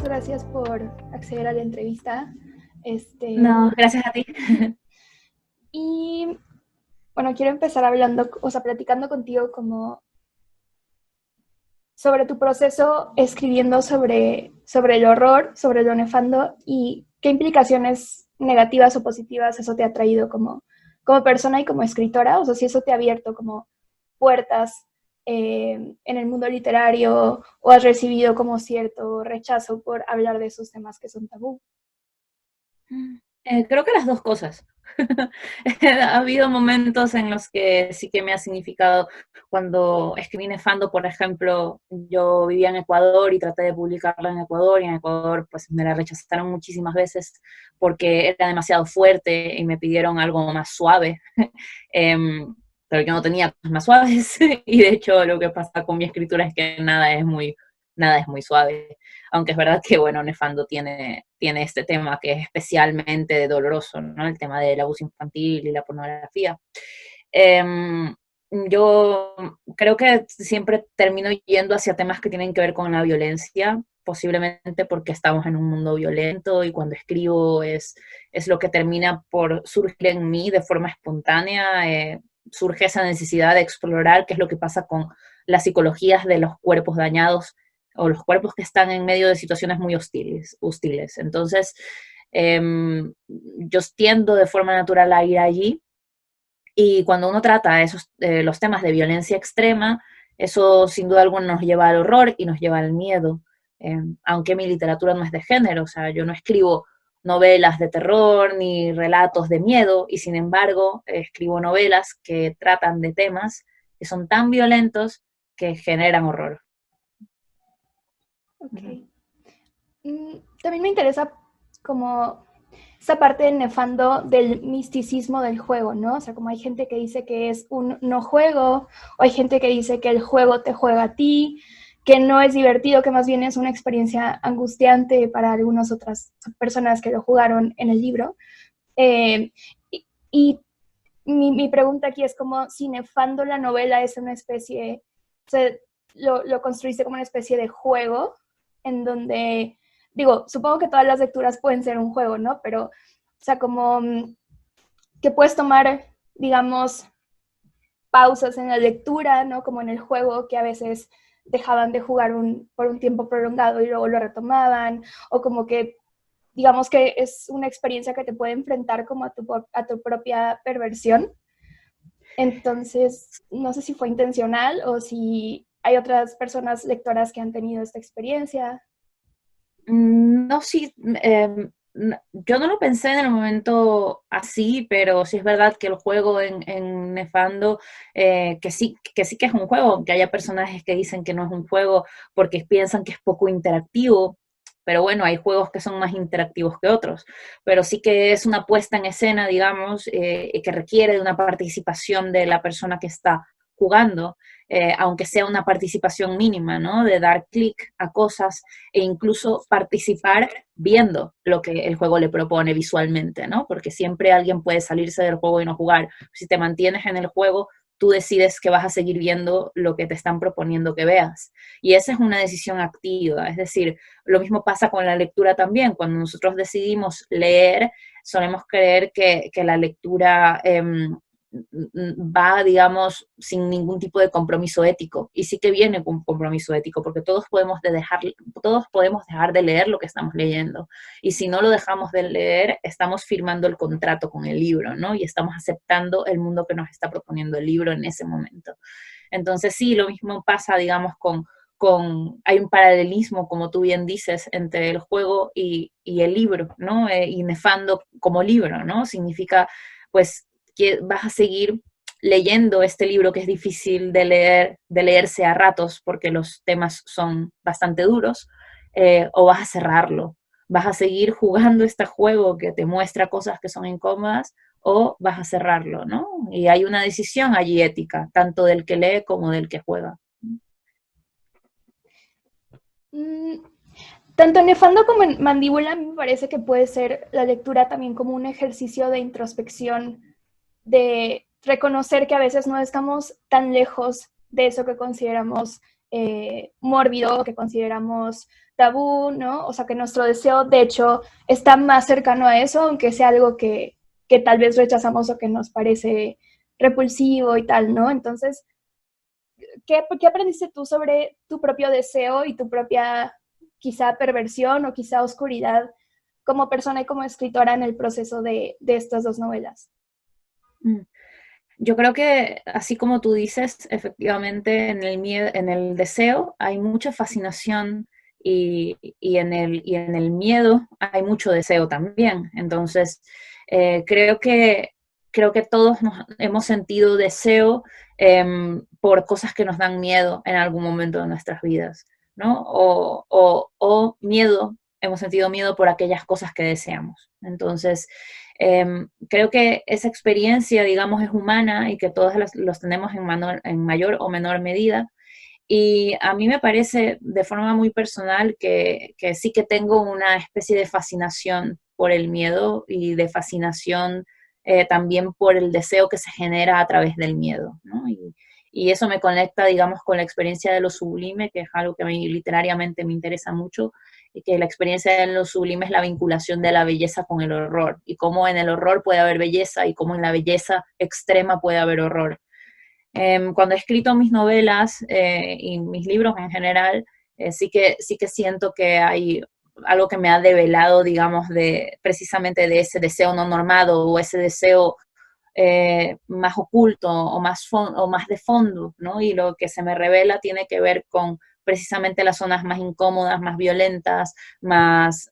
gracias por acceder a la entrevista. No, gracias a ti. Y bueno, quiero empezar hablando, o sea, platicando contigo como sobre tu proceso escribiendo sobre el horror, sobre lo nefando y qué implicaciones negativas o positivas eso te ha traído como persona y como escritora. O sea, si eso te ha abierto como puertas en el mundo literario o has recibido como cierto rechazo por hablar de esos temas que son tabú. Creo que las dos cosas. Ha habido momentos en los que sí que me ha significado, cuando escribí Nefando, por ejemplo, yo vivía en Ecuador y traté de publicarla en Ecuador, y en Ecuador pues me la rechazaron muchísimas veces porque era demasiado fuerte y me pidieron algo más suave. Em, pero yo no tenía cosas más suaves y de hecho lo que pasa con mi escritura es que nada es muy suave, aunque es verdad que, bueno, Nefando tiene este tema que es especialmente doloroso, ¿no? El tema del abuso infantil y la pornografía. Eh, yo creo que siempre termino yendo hacia temas que tienen que ver con la violencia, posiblemente porque estamos en un mundo violento y cuando escribo es lo que termina por surgir en mí de forma espontánea. Surge esa necesidad de explorar qué es lo que pasa con las psicologías de los cuerpos dañados o los cuerpos que están en medio de situaciones muy hostiles. Entonces, yo tiendo de forma natural a ir allí, y cuando uno trata los temas de violencia extrema, eso sin duda alguna nos lleva al horror y nos lleva al miedo. Aunque mi literatura no es de género, o sea, yo no escribo novelas de terror ni relatos de miedo, y sin embargo escribo novelas que tratan de temas que son tan violentos que generan horror. Ok. También me interesa como esa parte del nefando del misticismo del juego, ¿no? O sea, como hay gente que dice que es un no juego, o hay gente que dice que el juego te juega a ti, que no es divertido, que más bien es una experiencia angustiante para algunas otras personas que lo jugaron en el libro. Eh, y mi pregunta aquí es como si nefando la novela es una especie, o sea, lo construiste como una especie de juego en donde, digo, supongo que todas las lecturas pueden ser un juego, ¿no? Pero, o sea, como que puedes tomar, digamos, pausas en la lectura, ¿no? Como en el juego que a veces dejaban de jugar por un tiempo prolongado y luego lo retomaban, o como que digamos que es una experiencia que te puede enfrentar como a tu propia perversión. Entonces, no sé si fue intencional o si hay otras personas lectoras que han tenido esta experiencia. No, sí, yo no lo pensé en el momento así, pero sí es verdad que el juego en Nefando, que sí que es un juego, que haya personajes que dicen que no es un juego porque piensan que es poco interactivo, pero bueno, hay juegos que son más interactivos que otros, pero sí que es una puesta en escena, digamos, que requiere de una participación de la persona que está jugando, aunque sea una participación mínima, ¿no? De dar clic a cosas e incluso participar viendo lo que el juego le propone visualmente, ¿no? Porque siempre alguien puede salirse del juego y no jugar. Si te mantienes en el juego, tú decides que vas a seguir viendo lo que te están proponiendo que veas. Y esa es una decisión activa. Es decir, lo mismo pasa con la lectura también. Cuando nosotros decidimos leer, solemos creer que la lectura va, digamos, sin ningún tipo de compromiso ético. Y sí que viene con un compromiso ético, porque todos podemos dejar de leer lo que estamos leyendo. Y si no lo dejamos de leer, estamos firmando el contrato con el libro, ¿no? Y estamos aceptando el mundo que nos está proponiendo el libro en ese momento. Entonces sí, lo mismo pasa, digamos, hay un paralelismo, como tú bien dices, entre el juego y el libro, ¿no? Y Nefando como libro, ¿no? Significa, pues, que vas a seguir leyendo este libro que es difícil de leerse a ratos porque los temas son bastante duros, o vas a cerrarlo, vas a seguir jugando este juego que te muestra cosas que son incómodas, o vas a cerrarlo, ¿no? Y hay una decisión allí ética, tanto del que lee como del que juega. Mm, Tanto en Nefando como en Mandíbula, a mí me parece que puede ser la lectura también como un ejercicio de introspección, de reconocer que a veces no estamos tan lejos de eso que consideramos mórbido, que consideramos tabú, ¿no? O sea, que nuestro deseo, de hecho, está más cercano a eso, aunque sea algo que tal vez rechazamos o que nos parece repulsivo y tal, ¿no? Entonces, ¿qué aprendiste tú sobre tu propio deseo y tu propia quizá perversión o quizá oscuridad como persona y como escritora en el proceso de estas dos novelas? Mm. Yo creo que, así como tú dices, efectivamente en el miedo, en el deseo hay mucha fascinación y en el miedo hay mucho deseo también. Entonces, creo creo que todos nos hemos sentido deseo por cosas que nos dan miedo en algún momento de nuestras vidas, ¿no? O miedo, hemos sentido miedo por aquellas cosas que deseamos. Entonces, creo que esa experiencia, digamos, es humana y que todos los tenemos en mayor o menor medida. Y a mí me parece de forma muy personal que sí que tengo una especie de fascinación por el miedo y de fascinación también por el deseo que se genera a través del miedo, ¿no? Y eso me conecta, digamos, con la experiencia de lo sublime, que es algo que a mí literariamente me interesa mucho, y que la experiencia de lo sublime es la vinculación de la belleza con el horror, y cómo en el horror puede haber belleza y cómo en la belleza extrema puede haber horror. Cuando he escrito mis novelas y mis libros en general, sí que siento que hay algo que me ha develado, digamos, de precisamente de ese deseo no normado o ese deseo más oculto o más de fondo, ¿no? Y lo que se me revela tiene que ver con precisamente las zonas más incómodas, más violentas, más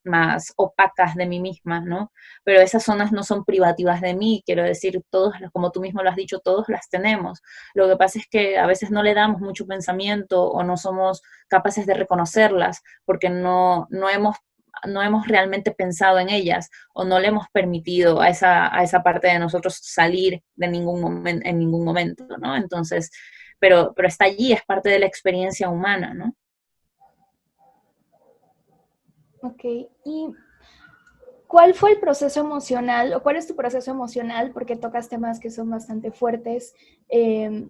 opacas de mí misma, ¿no? Pero esas zonas no son privativas de mí, quiero decir, todos, como tú mismo lo has dicho, todos las tenemos. Lo que pasa es que a veces no le damos mucho pensamiento o no somos capaces de reconocerlas porque no hemos realmente pensado en ellas o no le hemos permitido a esa parte de nosotros salir de en ningún momento, ¿no? Entonces, pero está allí, es parte de la experiencia humana, ¿no? Ok, ¿y cuál fue el proceso emocional o cuál es tu proceso emocional? Porque tocas temas que son bastante fuertes. Eh,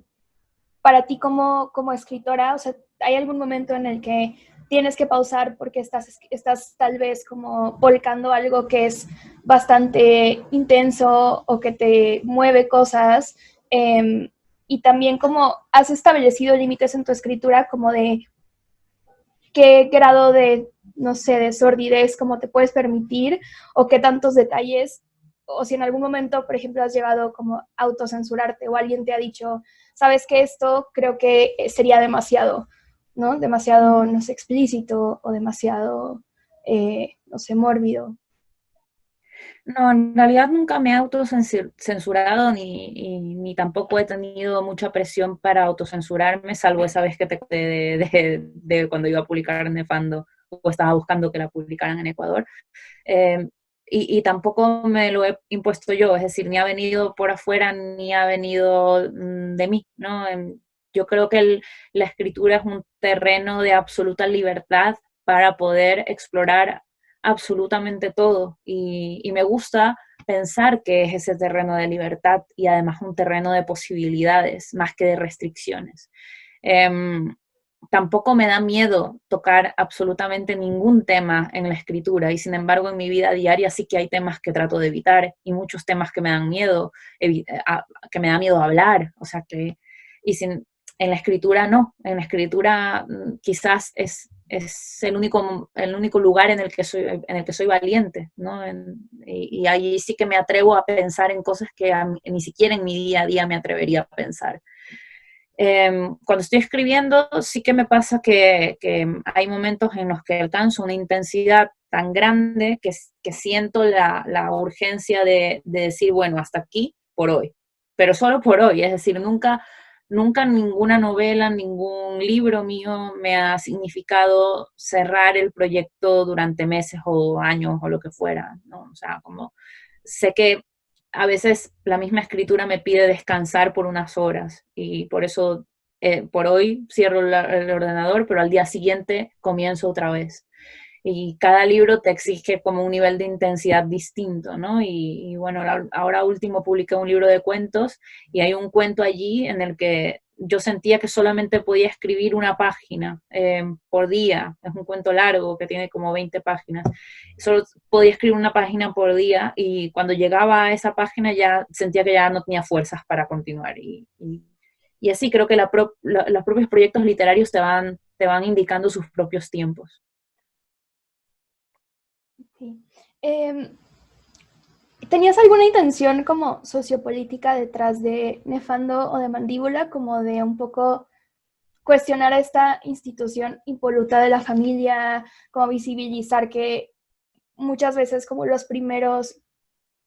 para ti como escritora, o sea, ¿hay algún momento en el que tienes que pausar porque estás tal vez como volcando algo que es bastante intenso o que te mueve cosas? Y también como has establecido límites en tu escritura como de qué grado de, no sé, de sordidez como te puedes permitir o qué tantos detalles, o si en algún momento, por ejemplo, has llegado como a autocensurarte o alguien te ha dicho, sabes que esto creo que sería demasiado, ¿no? Demasiado, no sé, explícito o demasiado, no sé, mórbido. No, en realidad nunca me he autocensurado ni tampoco he tenido mucha presión para autocensurarme, salvo esa vez que te conté de cuando iba a publicar en Nefando o estaba buscando que la publicaran en Ecuador. Eh, y tampoco me lo he impuesto yo, es decir, ni ha venido por afuera ni ha venido de mí, ¿no? Yo creo que la escritura es un terreno de absoluta libertad para poder explorar absolutamente todo y me gusta pensar que es ese terreno de libertad y además un terreno de posibilidades más que de restricciones. Um, Tampoco me da miedo tocar absolutamente ningún tema en la escritura y sin embargo en mi vida diaria sí que hay temas que trato de evitar y muchos temas que me dan miedo, que me da miedo hablar, o sea que, y sin, en la escritura no, en la escritura quizás es el único lugar en el que soy valiente, ¿no? Y allí sí que me atrevo a pensar en cosas que ni siquiera en mi día a día me atrevería a pensar. Cuando estoy escribiendo sí que me pasa que hay momentos en los que alcanzo una intensidad tan grande que siento la urgencia de decir, bueno, hasta aquí por hoy, pero solo por hoy, es decir, nunca ninguna novela, ningún libro mío me ha significado cerrar el proyecto durante meses o años o lo que fuera, ¿no? O sea, como sé que a veces la misma escritura me pide descansar por unas horas y por eso por hoy cierro el ordenador, pero al día siguiente comienzo otra vez. Y cada libro te exige como un nivel de intensidad distinto, ¿no? Y bueno, ahora último publiqué un libro de cuentos y hay un cuento allí en el que yo sentía que solamente podía escribir una página por día. Es un cuento largo que tiene como 20 páginas. Solo podía escribir una página por día y cuando llegaba a esa página ya sentía que ya no tenía fuerzas para continuar. Y así creo que los propios proyectos literarios te van indicando sus propios tiempos. Sí. ¿Tenías alguna intención como sociopolítica detrás de Nefando o de Mandíbula, como de un poco cuestionar a esta institución impoluta de la familia, como visibilizar que muchas veces como los primeros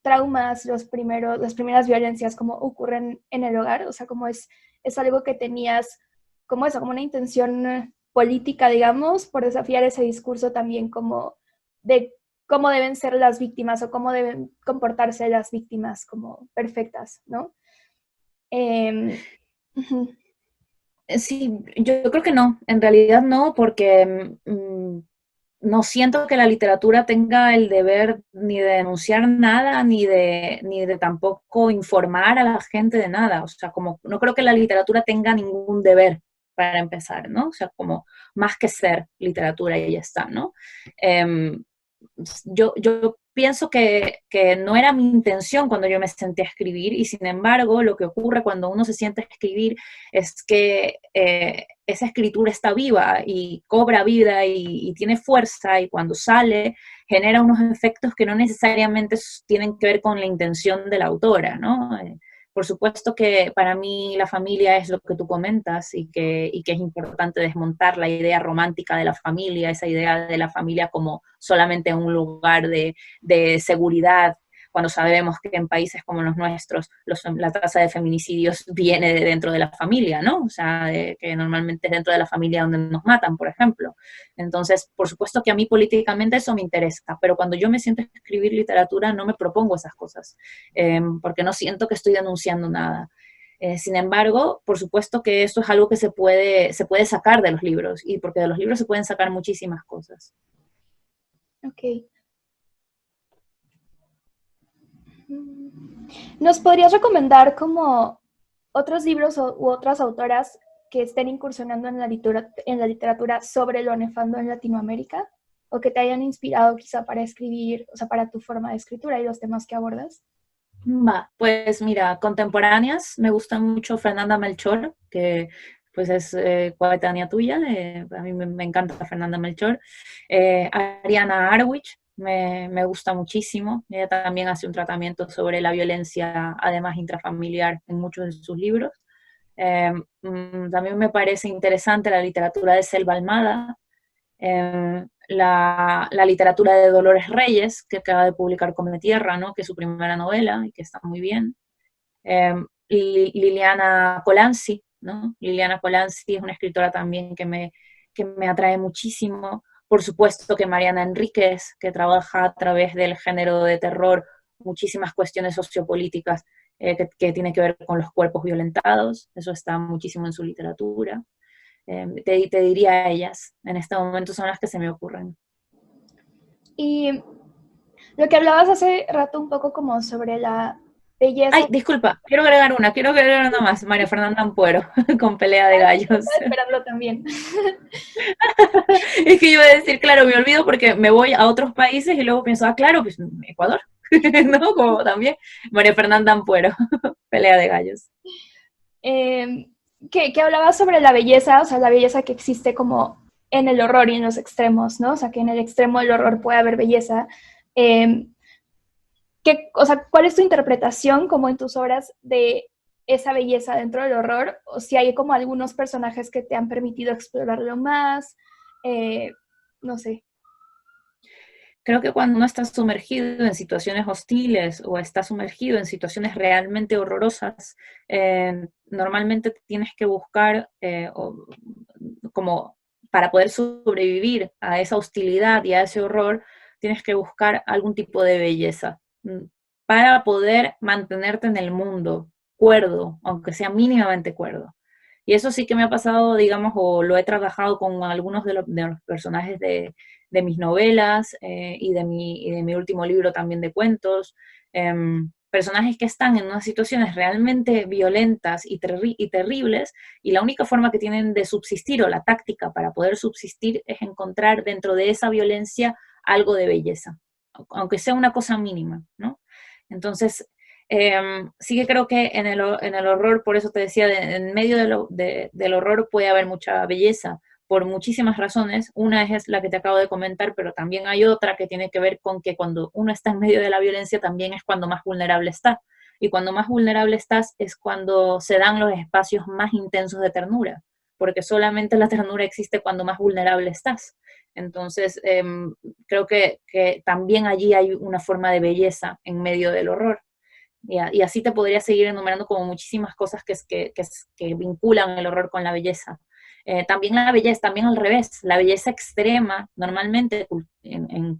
traumas, las primeras violencias como ocurren en el hogar? O sea, como es algo que tenías como eso, como una intención política, digamos, por desafiar ese discurso también como de cómo deben ser las víctimas o cómo deben comportarse las víctimas como perfectas, ¿no? Uh-huh. Sí, yo creo que no, en realidad no, porque no siento que la literatura tenga el deber ni de denunciar nada, ni de tampoco informar a la gente de nada. O sea, como no creo que la literatura tenga ningún deber para empezar, ¿no? O sea, como más que ser literatura y ya está, ¿no? Um, yo pienso que no era mi intención cuando yo me senté a escribir y sin embargo lo que ocurre cuando uno se siente a escribir es que esa escritura está viva y cobra vida y tiene fuerza y cuando sale genera unos efectos que no necesariamente tienen que ver con la intención de la autora, ¿no? Por supuesto que para mí la familia es lo que tú comentas y que es importante desmontar la idea romántica de la familia, esa idea de la familia como solamente un lugar de seguridad, cuando sabemos que en países como los nuestros la tasa de feminicidios viene de dentro de la familia, ¿no? O sea, que normalmente es dentro de la familia donde nos matan, por ejemplo. Entonces, por supuesto que a mí políticamente eso me interesa, pero cuando yo me siento a escribir literatura no me propongo esas cosas, porque no siento que estoy denunciando nada. Sin embargo, por supuesto que eso es algo que se puede sacar de los libros, y porque de los libros se pueden sacar muchísimas cosas. Ok. ¿Nos podrías recomendar como otros libros u otras autoras que estén incursionando en la literatura sobre lo nefando en Latinoamérica? ¿O que te hayan inspirado quizá para escribir, o sea, para tu forma de escritura y los temas que abordas? Va, pues mira, contemporáneas, me gusta mucho Fernanda Melchor, que pues es coetánea tuya, a mí me encanta Fernanda Melchor. Ariana Arwich, me gusta muchísimo, ella también hace un tratamiento sobre la violencia, además intrafamiliar, en muchos de sus libros. También me parece interesante la literatura de Selva Almada, la literatura de Dolores Reyes, que acaba de publicar Come Tierra, ¿no? Que es su primera novela y que está muy bien. Liliana Colanzi, ¿no? Liliana Colanzi es una escritora también que me atrae muchísimo. Por supuesto que Mariana Enríquez, que trabaja a través del género de terror muchísimas cuestiones sociopolíticas que tienen que ver con los cuerpos violentados, eso está muchísimo en su literatura. Te diría a ellas, en este momento son las que se me ocurren. Y lo que hablabas hace rato un poco como sobre la Ay, belleza. disculpa, quiero agregar una más, María Fernanda Ampuero, con Pelea de Gallos. Estaba esperando también. Es que yo iba a decir, claro, me olvido porque me voy a otros países y luego pienso, ah, claro, pues Ecuador, ¿no? Como también María Fernanda Ampuero, Pelea de Gallos. Eh, que hablaba sobre la belleza, o sea, la belleza que existe como en el horror y en los extremos, ¿no? O sea, que en el extremo del horror puede haber belleza. Eh, o sea, ¿cuál es tu interpretación como en tus obras de esa belleza dentro del horror? O si hay como algunos personajes que te han permitido explorarlo más, eh, no sé. Creo que cuando uno está sumergido en situaciones hostiles o está sumergido en situaciones realmente horrorosas, normalmente tienes que buscar como para poder sobrevivir a esa hostilidad y a ese horror, tienes que buscar algún tipo de belleza para poder mantenerte en el mundo cuerdo, aunque sea mínimamente cuerdo. Y eso sí que me ha pasado, digamos, o lo he trabajado con algunos de los personajes de mis novelas y de mi último libro también de cuentos. personajes que están en unas situaciones realmente violentas y terribles, y la única forma que tienen de subsistir, o la táctica para poder subsistir, es encontrar dentro de esa violencia algo de belleza, aunque sea una cosa mínima, ¿no? Entonces, sí que creo que en el horror, por eso te decía, en medio del horror puede haber mucha belleza, por muchísimas razones. Una es la que te acabo de comentar, pero también hay otra que tiene que ver con que cuando uno está en medio de la violencia también es cuando más vulnerable está. Y cuando más vulnerable estás es cuando se dan los espacios más intensos de ternura, porque solamente la ternura existe cuando más vulnerable estás. Entonces, creo que también allí hay una forma de belleza en medio del horror. Y así te podría seguir enumerando como muchísimas cosas que vinculan el horror con la belleza. También la belleza, también al revés, la belleza extrema, normalmente,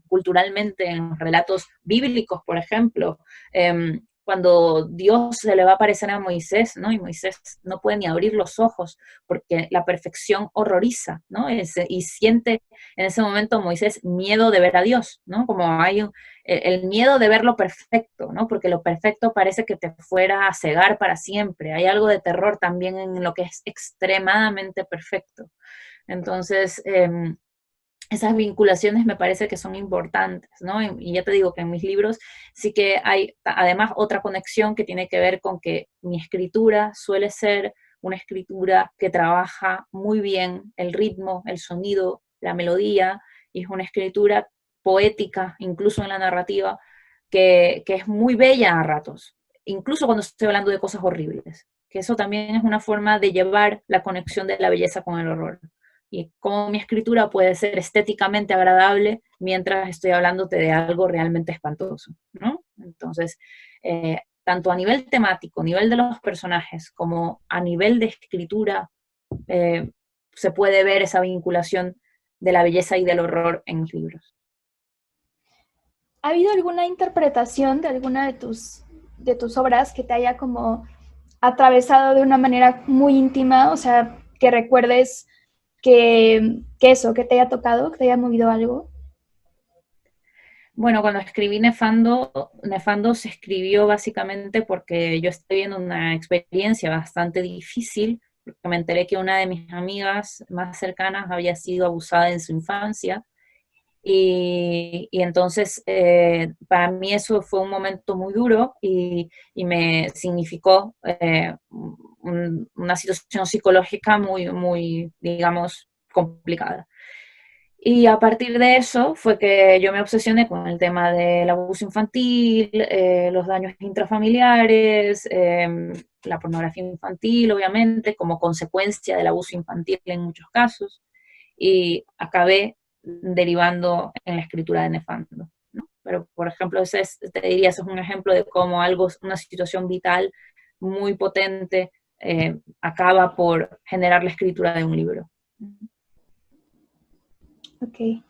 culturalmente, en los relatos bíblicos, por ejemplo, cuando Dios se le va a aparecer a Moisés, ¿no? Y Moisés no puede ni abrir los ojos porque la perfección horroriza, ¿no? Y siente en ese momento Moisés miedo de ver a Dios, ¿no? Como hay el miedo de ver lo perfecto, ¿no? Porque lo perfecto parece que te fuera a cegar para siempre. Hay algo de terror también en lo que es extremadamente perfecto. Entonces, esas vinculaciones me parece que son importantes, ¿no? Y ya te digo que en mis libros sí que hay además otra conexión que tiene que ver con que mi escritura suele ser una escritura que trabaja muy bien el ritmo, el sonido, la melodía, y es una escritura poética, incluso en la narrativa, que es muy bella a ratos, incluso cuando estoy hablando de cosas horribles, que eso también es una forma de llevar la conexión de la belleza con el horror y cómo mi escritura puede ser estéticamente agradable mientras estoy hablándote de algo realmente espantoso, ¿no? Entonces, tanto a nivel temático, a nivel de los personajes, como a nivel de escritura, se puede ver esa vinculación de la belleza y del horror en mis libros. ¿Ha habido alguna interpretación de alguna de tus obras que te haya como atravesado de una manera muy íntima? O sea, que recuerdes que eso, que te haya tocado, que te haya movido algo. Bueno, cuando escribí Nefando se escribió básicamente porque yo estoy viendo una experiencia bastante difícil, porque me enteré que una de mis amigas más cercanas había sido abusada en su infancia. Y entonces para mí eso fue un momento muy duro y me significó una situación psicológica muy, muy, digamos, complicada. Y a partir de eso fue que yo me obsesioné con el tema del abuso infantil, los daños intrafamiliares, la pornografía infantil, obviamente, como consecuencia del abuso infantil en muchos casos, y acabé derivando en la escritura de Nefando, ¿no? Pero, por ejemplo, te diría, ese es un ejemplo de cómo algo, una situación vital muy potente, acaba por generar la escritura de un libro. Ok.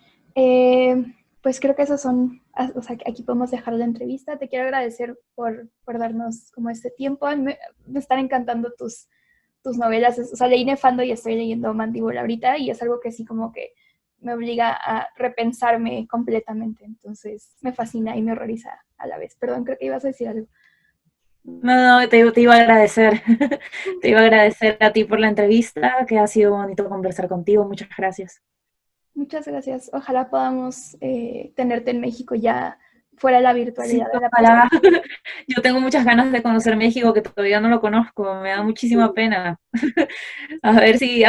Pues creo que esos son, o sea, aquí podemos dejar la entrevista. Te quiero agradecer por darnos como este tiempo. Me están encantando tus novelas. O sea, leí Nefando y estoy leyendo Mandíbula ahorita y es algo que sí como que me obliga a repensarme completamente. Entonces me fascina y me horroriza a la vez. Perdón, creo que ibas a decir algo. No, te iba a agradecer, te iba a agradecer a ti por la entrevista, que ha sido bonito conversar contigo. Muchas gracias. Muchas gracias. Ojalá podamos tenerte en México ya fuera de la Sí, virtualidad de la ojalá. pandemia. Yo tengo muchas ganas de conocer México, que todavía no lo conozco, me da muchísima pena. A ver si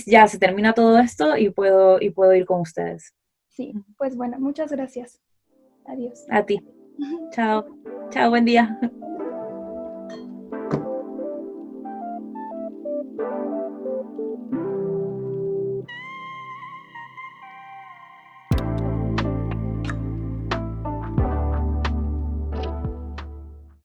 ya se termina todo esto y puedo ir con ustedes. Sí, pues bueno, muchas gracias. Adiós. A ti. Chao. Chao, buen día.